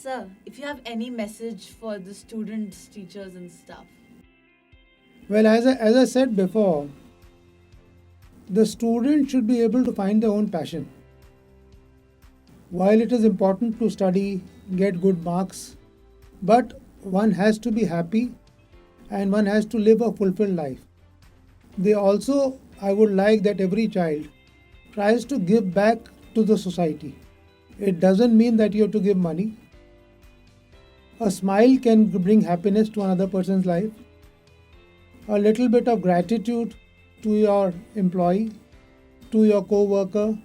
sir, if you have any message for the students, teachers, and staff. Well, as I said before, the student should be able to find their own passion. While it is important to study, get good marks, but one has to be happy and one has to live a fulfilled life. They also, I would like that every child tries to give back to the society. It doesn't mean that you have to give money. A smile can bring happiness to another person's life. A little bit of gratitude to your employee, to your co worker,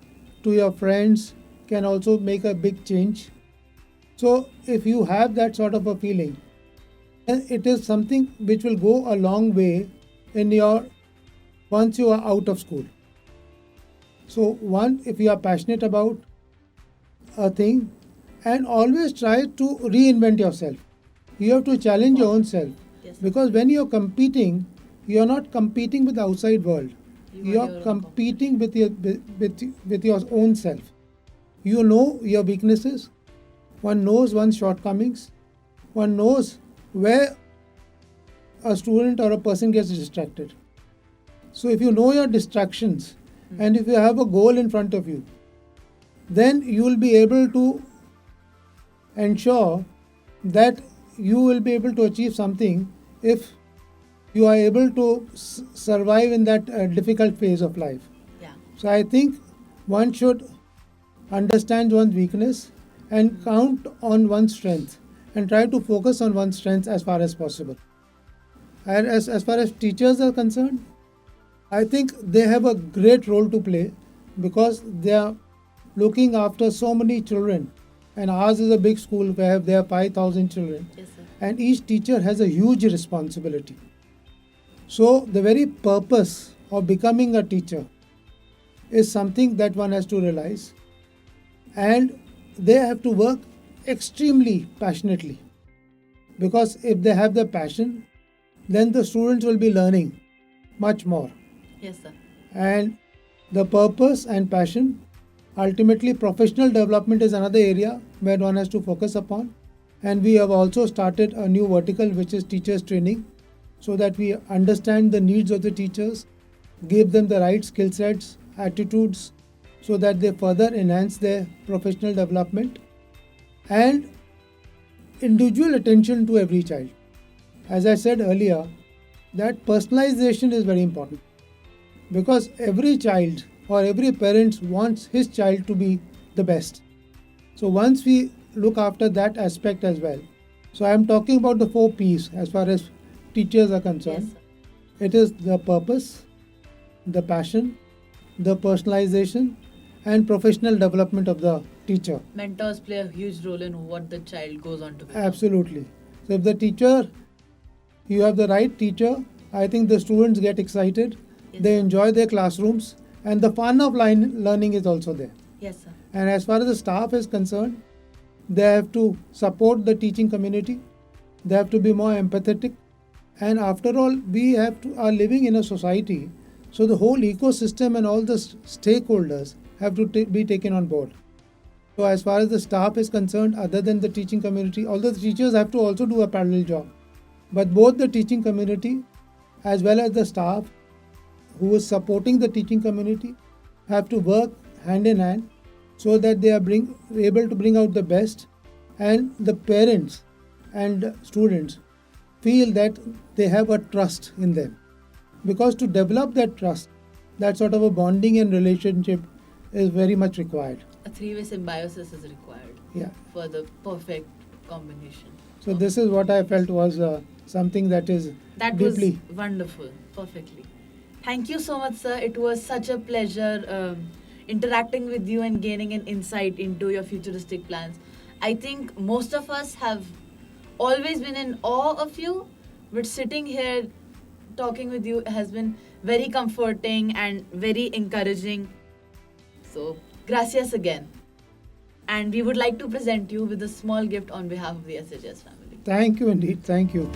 to your friends can also make a big change. So, if you have that sort of a feeling, then it is something which will go a long way in your once you are out of school. So, one, if you are passionate about a thing, and always try to reinvent yourself. You have to challenge your own self Yes, sir. because when you're competing, you're not competing with the outside world. You are You're your own competing with your own self. You know your weaknesses. One knows one's shortcomings. One knows where a student or a person gets distracted. So if you know your distractions and if you have a goal in front of you, then you will be able to ensure that you will be able to achieve something if you are able to survive in that difficult phase of life. Yeah. So I think one should understand one's weakness and count on one's strength and try to focus on one's strengths as far as possible. And as far as teachers are concerned, I think they have a great role to play because they are looking after so many children. And ours is a big school where there are 5,000 children. Yes, sir. And each teacher has a huge responsibility. So, the very purpose of becoming a teacher is something that one has to realize. And they have to work extremely passionately. Because if they have the passion, then the students will be learning much more. Yes, sir. And the purpose and passion, ultimately, professional development is another area where one has to focus upon. And we have also started a new vertical which is teachers training so that we understand the needs of the teachers, give them the right skill sets, attitudes, so that they further enhance their professional development and individual attention to every child. As I said earlier, that personalization is very important because every child or every parent wants his child to be the best. So once we look after that aspect as well, so I am talking about the 4 P's as far as teachers are Yes, concerned. sir. It is the purpose, the passion, the personalization, and professional development of the teacher. Mentors play a huge role in what the child goes on to become. Absolutely. So if the teacher, you have the right teacher, I think the students get excited, Yes, they sir. enjoy their classrooms, and the fun of learning is also there. Yes, sir. And as far as the staff is concerned, they have to support the teaching community, they have to be more empathetic, and after all, we are living in a society, so the whole ecosystem and all the stakeholders have to be taken on board. So as far as the staff is concerned, other than the teaching community, although the teachers have to also do a parallel job, but both the teaching community as well as the staff who is supporting the teaching community have to work hand in hand so that they are able to bring out the best and the parents and students feel that they have a trust in them. Because to develop that trust, that sort of a bonding and relationship is very much required. A three-way symbiosis is required Yeah. for the perfect combination. So this is what I felt was something that is That deeply. was wonderful, perfectly. Thank you so much, sir. It was such a pleasure interacting with you and gaining an insight into your futuristic plans. I think most of us have always been in awe of you, but sitting here talking with you has been very comforting and very encouraging. So, gracias again. And we would like to present you with a small gift on behalf of the SHS family. Thank you indeed. Thank you.